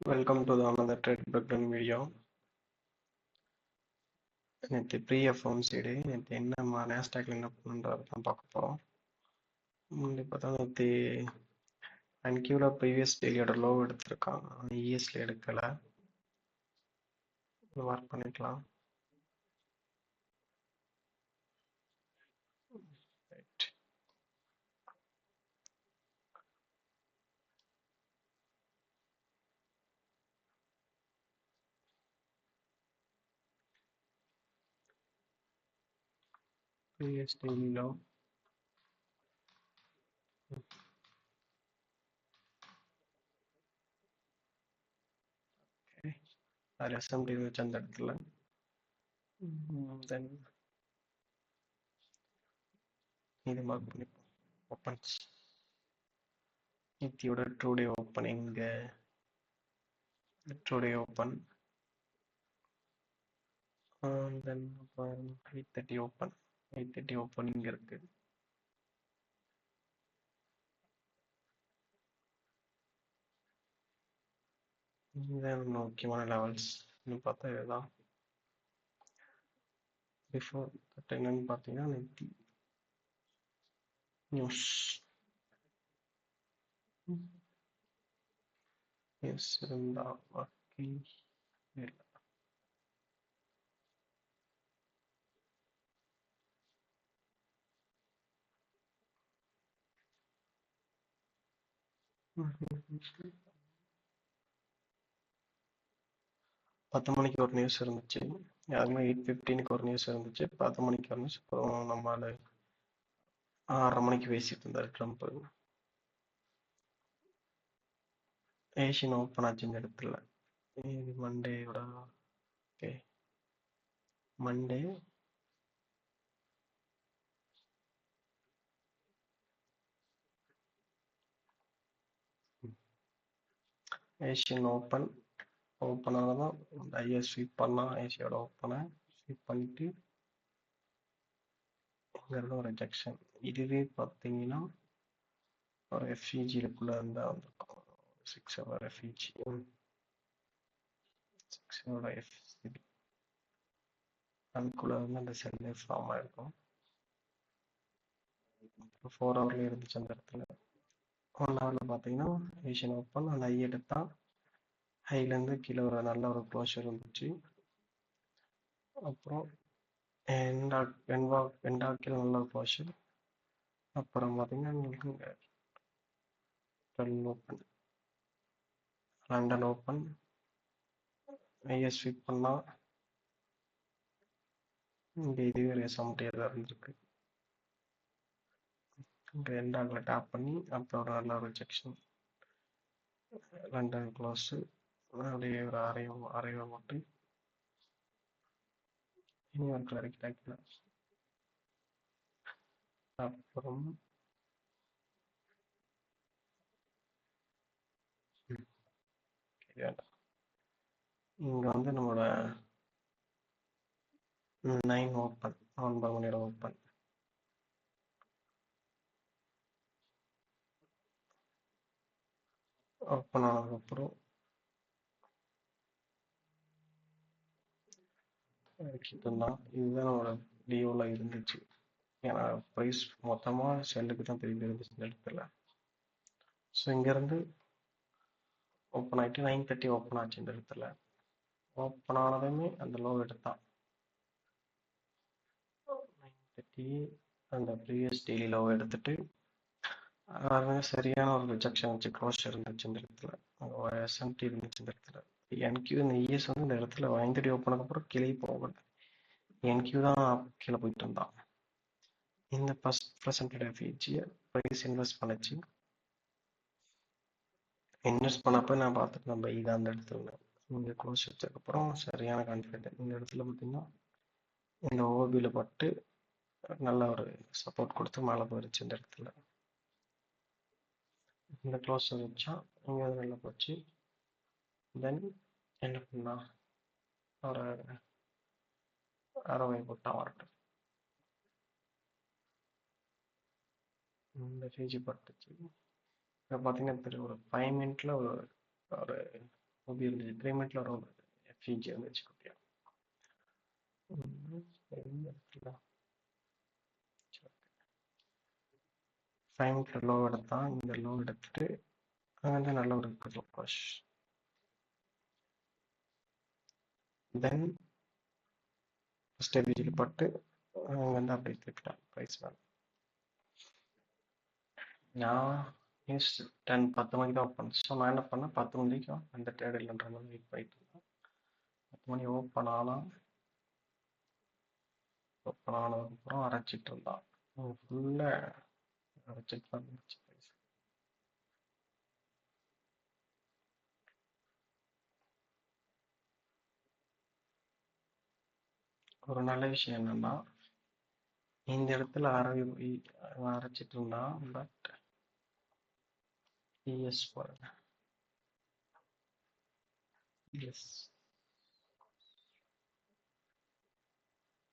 Welcome to another trade breakdown video. நேற்று pre எஃப்ஓம்சி டே நேற்று என்ன நேஸ்டாக்ல என்ன பண்ணுன்றது தான் பார்க்க போகிறோம். இப்போ தான் நேற்று அன்கியூவில் ப்ரீவியஸ் டெய்லியோட லோ எடுத்திருக்கான், இஎஸ்ல எடுக்கலை. மார்க் பண்ணிக்கலாம். ரைட், ப்ரீவியஸ் டெய்லி லோ அது எஸ்எம்டி வச்சு அந்த இடத்துல தென் இது மார்க் பண்ணிப்போம். ஓப்பன்ஸ் நித்தியோட ட்ரூடே ஓப்பனிங், ட்ரூடே ஓப்பன், தென் 8:30 ஓப்பன், 8:30 ஓப்பனிங் இருக்கு. இதுதான் முக்கியமான லெவல்ஸ் பார்த்தா இதுதான். பிஃபோர் தட் என்னன்னு பார்த்தீங்கன்னா நித்தி நியூஸ் நியூஸ் இருந்தா ஒர்க்கிங் இல்லை. பத்து மணிக்கு ஒரு நியூஸ் இருந்துச்சு, அதுமாதிரி 8:15 ஒரு நியூஸ் இருந்துச்சு, 10 மணிக்கு ஒரு நியூஸ். அப்புறம் நம்மளால 6:30 மணிக்கு பேசிட்டு இருந்தார் ட்ரம்ப். ஏஷியன் ஓப்பன் ஆச்சு இந்த இடத்துல. இது மண்டேயோட ஓகே, மண்டே ஏஷியன் ஓப்பன் ஆனதான் ஐஎஸ் ஸ்வீப் பண்ணால் ஏசியோட ஓப்பனை ஸ்வீப் பண்ணிட்டு இங்கிறது ஒரு ரிஜெக்ஷன். இதுவே பார்த்தீங்கன்னா ஒரு எஃப்இஜிக்குள்ளே இருந்தால் வந்திருக்கும். 6 ஹவர் எஃப்இஜி, 6 ஹவர் எஃப்சிபி அதுக்குள்ளே வந்து அந்த செல்லே ஃபார்ம் ஆகிருக்கும். 4 ஹவர்லேயே இருந்துச்சு அந்த இடத்துல. 1 ஹவரில் பார்த்தீங்கன்னா ஏஷியன் ஓப்பன் அந்த ஐ எடுத்தா ஹைலேருந்து கீழே ஒரு நல்ல ஒரு க்ளோஷர் இருந்துச்சு. அப்புறம் எண்டாக்கில் நல்ல ஒரு க்ளோஷர். அப்புறம் பார்த்தீங்கன்னா உங்களுக்கு 12 open, London open IS sweep பண்ணால் இங்கே இதுவே ஒரு எஸ்எம்டியாக தான் இருந்திருக்கு. இங்கே எண்டாகில் டேப் பண்ணி அப்புறம் ஒரு நல்ல ஒரு ரிஜெக்ஷன், லண்டன் க்ளோஸு அப்படியே ஒரு அரைவா மட்டும் நியூயார்க் வரைக்கும் டேக்கல. அப்புறம் இங்கே வந்து நம்மளோட 9 ஓப்பன், 9 மணியோட ஓப்பன். ஓப்பன் ஆனதுக்கப்புறம் இதுதான் நம்மளோட டிஓவில் இருந்துச்சு. ஏன்னா ப்ரைஸ் மொத்தமாக செல்லுக்கு தான் திரும்பி இருந்துச்சு இந்த இடத்துல. ஸோ இங்கேருந்து ஓப்பன் ஆகிட்டு 9:30 ஓப்பன் ஆச்சு இந்த இடத்துல. ஓப்பன் ஆனதுமே அந்த லோ எடுத்தான் 9:30 அந்த ப்ரீவியஸ் டெய்லி லோ எடுத்துட்டு சரியான ஒரு ரிஜெக்ஷன் வச்சு க்ளோஷர் இருந்துச்சு இந்த இடத்துல. எஸ்எம்டி இருந்துச்சு இந்த இடத்துல. என்கியூ இந்த இஎஸ் வந்து இந்த இடத்துல 9:30 ஓப்பனுக்கு அப்புறம் கீழே போகல, என்கியூ தான் கீழே போயிட்டு இருந்தான். இந்த ஃபர்ஸ்ட் ப்ரெசன்டட் எஃப்இஜியை ப்ரைஸ் இன்வெஸ்ட் பண்ணுச்சு. இன்வெஸ்ட் பண்ணப்போ நான் பார்த்துட்டு நம்ம இதான் அந்த இடத்துல இங்கே க்ளோஸ் வச்சதுக்கப்புறம் சரியான கான்ஃபிடென்ட் இந்த இடத்துல பார்த்தீங்கன்னா இந்த ஓபியில் பட்டு நல்ல ஒரு சப்போர்ட் கொடுத்து மேலே போயிடுச்சு இந்த இடத்துல. இந்த க்ளோஸ் வச்சா இங்கே நல்லா போச்சு. தென் என்ன பண்ணா ஒரு அறவை போட்டான் வரட்டும். இந்த ஃபிஜி பட்டுச்சு. இப்போ பார்த்தீங்கன்னா ஒரு 5 மினிட்ல ஒரு ஓபி இருந்துச்சு. 3 மினிட்ல ஒரு எஃப்இஜி வந்துச்சு குட்டியா. ஃபைவ் மினிட்ல லோ எடுத்தான். இந்த லோ எடுத்துட்டு வந்து நல்ல ஒரு புஷ். தென் ஃபர்ஸ்ட் எஃப்இஜியில் பட்டு வந்து அப்படியே திருப்பிட்டான் ப்ரைஸ் மேலே. நான் நியூஸ் 10 மணிக்கு தான் ஓப்பன். ஸோ நான் என்ன பண்ணேன், 10 மணிக்கும் அந்த ட்ரேட் இல்லைன்ற மாதிரி வெயிட் பண்ணிட்டு இருந்தேன். 10 மணி ஓப்பன் ஆனதுக்கப்புறம் அரைச்சிட்டு இருந்தான். ஃபுல்லாக அரைச்சிட்டு தான் இருந்துச்சு ப்ரைஸ். ஒரு நல்ல விஷயம் என்னன்னா, இந்த இடத்துல அரைச்சிட்டு இருந்தான். பட் எஸ் பாருங்க, எஸ்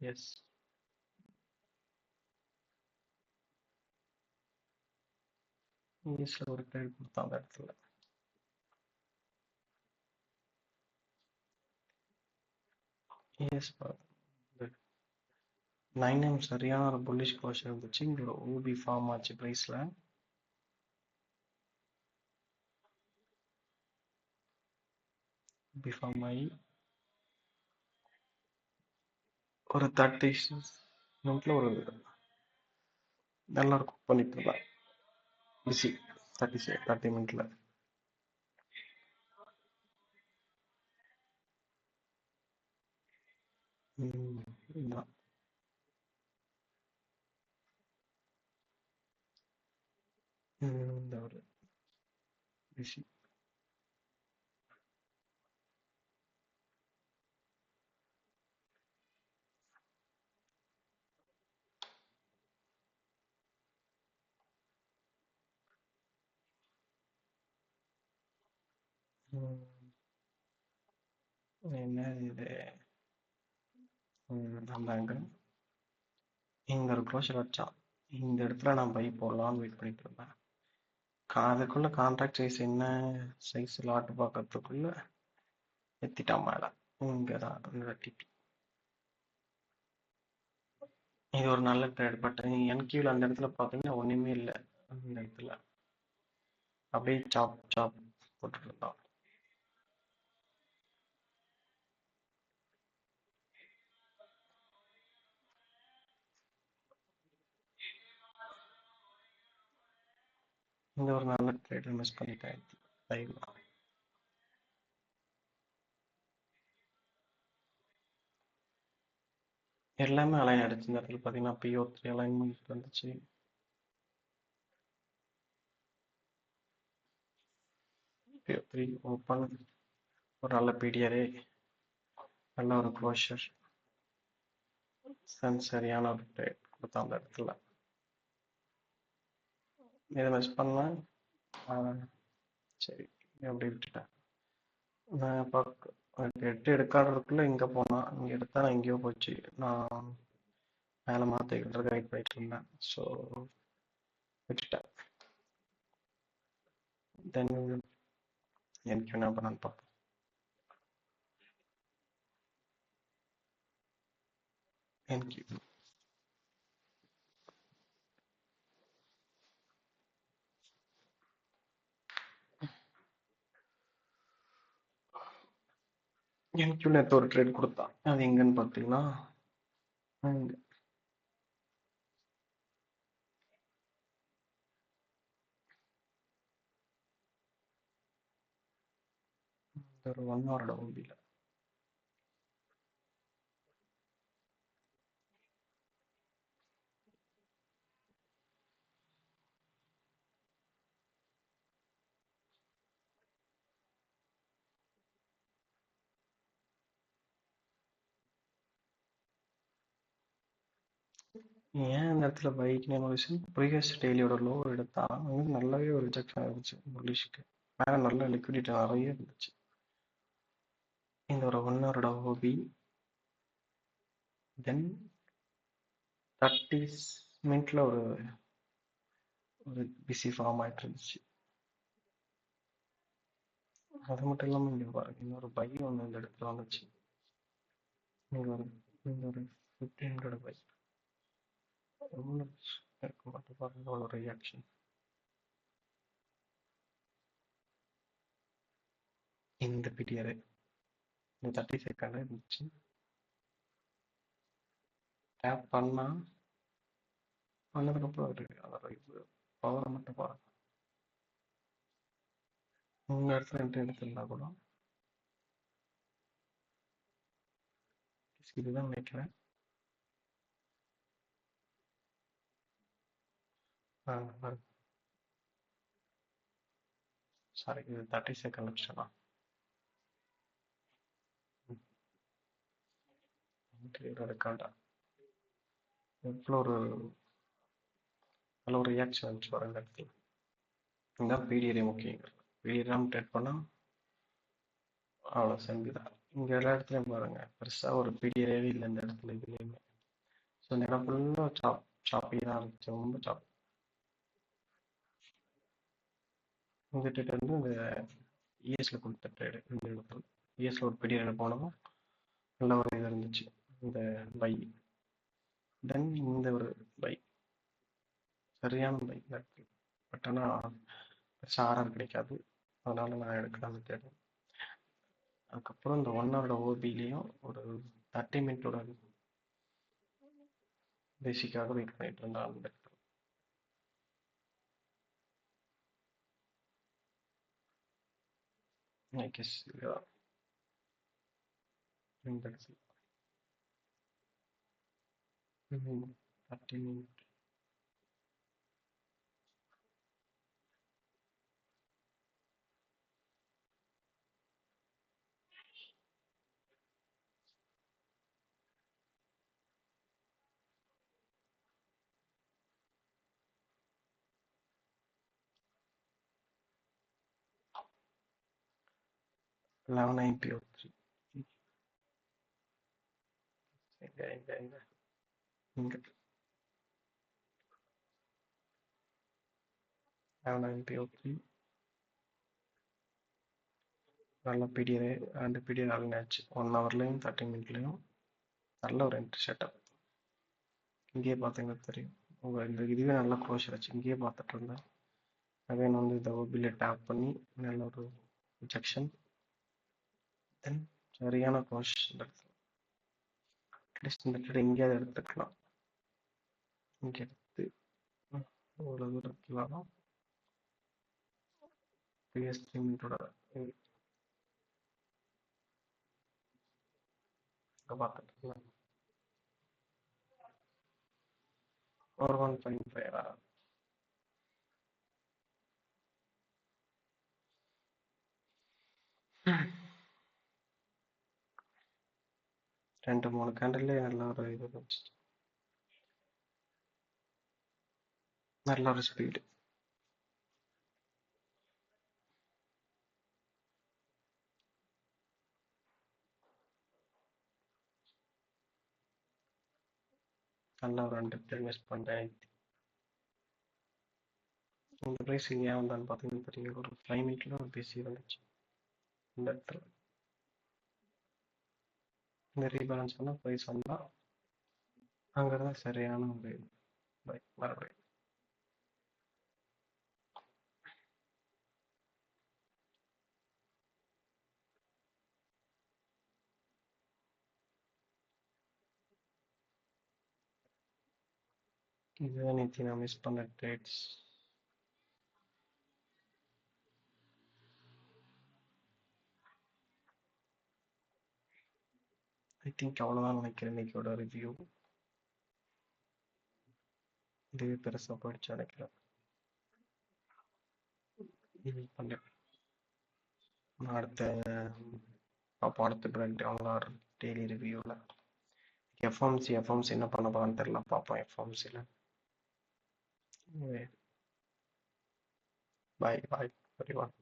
எஸ் இங்கிலீஷ்ல ஒரு ட்ரேட் கொடுத்தான் அந்த இடத்துல. எஸ் பாருங்க, 9M சரியான ஒரு புல்லிஷ் க்ளோஷர் இருந்துச்சு. இங்க ஒரு ஓபி ஃபார்ம் ஆச்சு ப்ரைஸ்ல. ஓபி ஃபார்ம் ஆகி ஒரு 30 மினிட்ல ஒரு நல்லா குக் பண்ணிட்டு இருந்தான். பிசி 30 மினிட்ல. இதுதான் இந்த ஒரு பிசி. என்ன இது, அந்த இங்க ஒரு க்ளோஷர் வச்சான். இந்த இடத்துல நான் பை போடலாம்னு வெயிட் பண்ணிட்டு இருந்தேன். அதுக்குள்ள கான்ட்ராக்ட் சைஸ் என்ன சைஸ் லாட் பார்க்கறதுக்குள்ள எத்திட்டான் மேல. இங்கதான் டிபி. இது ஒரு நல்ல ட்ரேட். பட் என்கியூல அந்த இடத்துல பார்த்தீங்கன்னா ஒண்ணுமே இல்லை. அந்த இடத்துல அப்படியே சாப் போட்டுட்டு இருந்தான். இந்த ஒரு நல்ல ட்ரேட் மிஸ் பண்ணிட்டேன் லைவ்ல. எல்லாமே அலைன் ஆயிடுச்சு. இந்த இடத்துல பார்த்தீங்கன்னா PO3 அலைன்மெண்ட் வந்துச்சு. PO3 ஓப்பன், ஒரு நல்ல பிடிஆரே, நல்ல ஒரு க்ளோஷர், சரியான ஒரு ட்ரேட் கொடுத்தான் அந்த இடத்துல. இதை மிஸ் பண்ணேன். சரி அப்படி விட்டுட்டேன். நான் பார்க்க 8 எடுக்காடுறதுக்குள்ள இங்கே போனான். இங்கே எடுத்தா நான் எங்கேயோ போச்சு. நான் மேலே மாற்றிக்கிட்டு கைட் பண்ணிட்டு இருந்தேன். ஸோ விட்டுட்டேன். தென் எனக்கு என்ன பண்ணான்னு பார்ப்போம். எனக்கு எனக்கு நேற்று ஒரு ட்ரேட் கொடுத்தான். அது எங்கன்னு பார்த்தீங்கன்னா ஒரு 1 ஹவரோட ஓபியில். ஏன் இந்த இடத்துல பைக் நேம் ப்ரீவியஸ் டெய்லியோட லோ எடுத்தா நல்லாவே ஒரு ரிஜெக்ஷன் இருந்துச்சு. புல்லிஷ்க்கு மேலே நல்ல லிக்விடிட்டி நிறைய இருந்துச்சு. இந்த ஒரு 1 ஹவரோட ஓபி. தென் 30 மினிட்ல ஒரு பிசி ஃபார்ம் ஆயிட்டு இருந்துச்சு. அது மட்டும் இல்லாமல் இங்கே பாருங்க, இன்னொரு பை ஒன்று இந்த இடத்துல வந்துச்சு. இங்கே ஒரு 1500 பை எவ்வளோ இருக்க மாட்டேன் பாருங்க, அவ்வளோ ரியாக்ஷன். இந்த பிடிஆர் இந்த 30 செகண்ட் இருந்துச்சு. டேப் பண்ணதுக்கப்புறம் இருக்கு அதோட இது பவரை மட்டும் பாருங்க. உங்கள் இடத்துல என்ட்ரி எடுத்துருந்தா கூட இதுதான் நினைக்கிறேன். சாரி, இது 30 செகண்ட் வச்சுனா ரெக்கார்டா எவ்வளோ ஒரு நல்ல ஒரு ரியாக்ஷன் வந்துச்சு வர இந்த இடத்துல. இதுதான் பிடிஆரே முக்கியங்கிறது. பிடிஆர் ட்ரேட் பண்ணால் அவ்வளோ செஞ்சு தான். இங்கே எல்லா இடத்துலையும் பாருங்க, பெருசாக ஒரு பிடிஆரே இல்லை இந்த இடத்துல இதுலேயுமே. ஸோ இந்த இடம் ஃபுல்லாக சாப்பி தான் இருந்துச்சு, ரொம்ப சாப்பி. இந்த ட்ரேட் வந்து இந்த இஎஸ்ல கொடுத்த ட்ரேடு. இந்த இடத்துல இஎஸ்ல ஒரு பிடிஆர் போனதும் நல்ல ஒரு இது இருந்துச்சு, இந்த பை. தென் இந்த ஒரு பை சரியான பை இருக்கு. பட் ஆனால் பெருசாக ஆர்ஆர் கிடைக்காது, அதனால நான் எடுக்கலாம்னு தேடுறேன். அதுக்கப்புறம் இந்த 1 ஹவரோட ஓபிலையும் ஒரு 30 மினிட்டோட பேசிக்காக வெயிட் பண்ணிட்டு இருந்தா அந்த இடத்துல. I guess இதுதான் இந்த இடத்துல 30 மினிட். லெவன் நைன்டி இங்க 11.03 நல்ல பிடிஆர். ரெண்டு பிடிஆர் அலைனாச்சு 1 ஹவர்லையும் 30 மினிட்லையும். நல்ல ஒரு என்ட்ரி செட்டப். இங்கேயே பார்த்தீங்கன்னா தெரியும், உங்கள் இந்த இதுவே நல்லா க்ளோஷர் ஆச்சு. இங்கேயே பார்த்துட்டு இருந்தேன். அகைன் வந்து இந்த ஓபியில் டேப் பண்ணி நல்ல ஒரு ரிஜெக்ஷன். தென் சரியான க்ளோஷ் இந்த இடத்துல. அட்லீஸ்ட் இந்த ட்ரேட் எங்கேயாவது எடுத்துக்கலாம். இங்கே எடுத்து இவ்வளோ தூரத்துலாம் ப்ரீவியஸ் 3 மினிட்டோட பார்த்துட்டு இருந்தேன். ஒரு 1.5 2-3 கேண்டில்லே நல்ல ஒரு இது இருந்துச்சு, நல்ல ஒரு ஸ்பீடு. நல்ல ஒரு 100 இன்வெஸ்ட் பண்ணேன். இந்த ப்ரைஸ் ஏன் வந்தான்னு பார்த்தீங்கன்னா தெரியும், ஒரு 5 மினிட்ல ஒரு பேசி இருந்துச்சு இந்த இடத்துல. இந்த ரீபேலன்ஸ் பண்ணால் ப்ரைஸ் வந்தால் அங்கே தான் சரியான ஒரு பை மறுபடியும். இதுதான் நேற்று நான் மிஸ் பண்ண ட்ரேட்ஸ். ஐ திங்க் அவ்வளோதான் நினைக்கிறேன் இன்னைக்கோட ரிவ்யூ. இதுவே பெருசாக போயிடுச்சு நினைக்கிறேன். பண்ணேன் நான் அடுத்த பார்ப்போம், அடுத்த பிராண்ட் அவங்களோட டெய்லி ரிவ்யூவில். எஃப்எம்சி என்ன பண்ண போகிறான்னு தெரியல, பார்ப்போம் எஃப்எம்சியில். பாய் பாய் எவ்ரிவன்.